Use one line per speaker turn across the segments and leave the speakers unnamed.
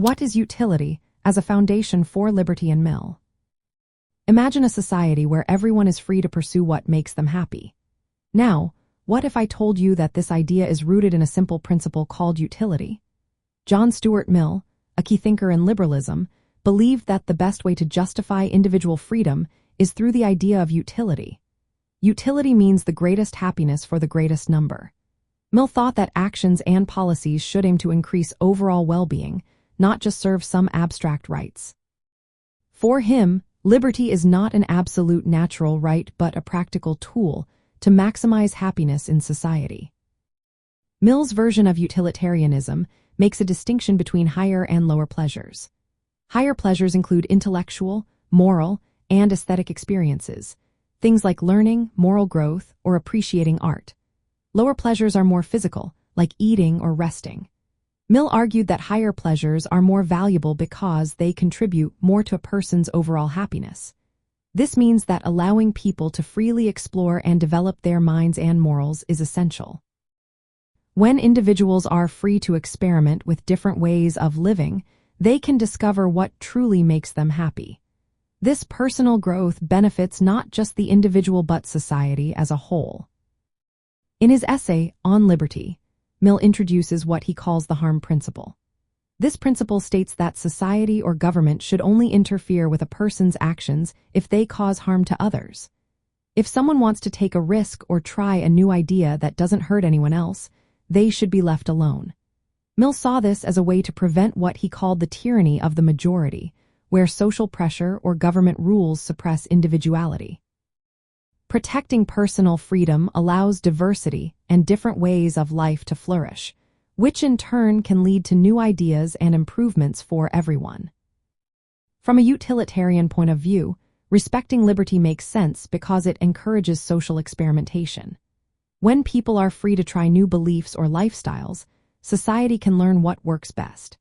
What is utility as a foundation for liberty and Mill? Imagine a society where everyone is free to pursue what makes them happy. Now, what if I told you that this idea is rooted in a simple principle called utility? John Stuart Mill, a key thinker in liberalism, believed that the best way to justify individual freedom is through the idea of utility. Utility means the greatest happiness for the greatest number. Mill thought that actions and policies should aim to increase overall well-being, not just serve some abstract rights. For him, liberty is not an absolute natural right but a practical tool to maximize happiness in society. Mill's version of utilitarianism makes a distinction between higher and lower pleasures. Higher pleasures include intellectual, moral, and aesthetic experiences, things like learning, moral growth, or appreciating art. Lower pleasures are more physical, like eating or resting. Mill argued that higher pleasures are more valuable because they contribute more to a person's overall happiness. This means that allowing people to freely explore and develop their minds and morals is essential. When individuals are free to experiment with different ways of living, they can discover what truly makes them happy. This personal growth benefits not just the individual but society as a whole. In his essay on liberty, Mill introduces what he calls the harm principle. This principle states that society or government should only interfere with a person's actions if they cause harm to others. If someone wants to take a risk or try a new idea that doesn't hurt anyone else, they should be left alone. Mill saw this as a way to prevent what he called the tyranny of the majority, where social pressure or government rules suppress individuality. Protecting personal freedom allows diversity and different ways of life to flourish, which in turn can lead to new ideas and improvements for everyone. From a utilitarian point of view, respecting liberty makes sense because it encourages social experimentation. When people are free to try new beliefs or lifestyles, society can learn what works best.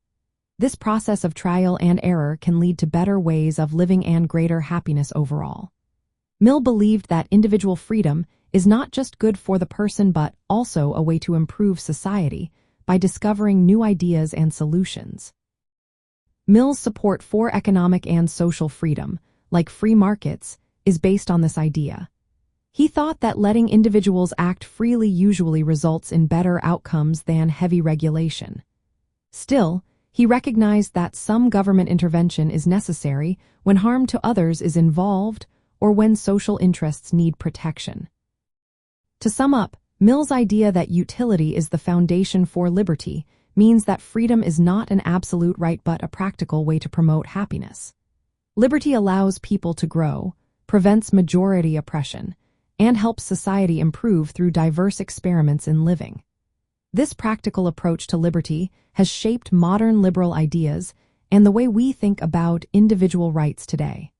This process of trial and error can lead to better ways of living and greater happiness overall. Mill believed that individual freedom is not just good for the person but also a way to improve society by discovering new ideas and solutions. Mill's support for economic and social freedom, like free markets, is based on this idea. He thought that letting individuals act freely usually results in better outcomes than heavy regulation. Still, he recognized that some government intervention is necessary when harm to others is involved or when social interests need protection. To sum up, Mill's idea that utility is the foundation for liberty means that freedom is not an absolute right but a practical way to promote happiness. Liberty allows people to grow, prevents majority oppression, and helps society improve through diverse experiments in living. This practical approach to liberty has shaped modern liberal ideas and the way we think about individual rights today.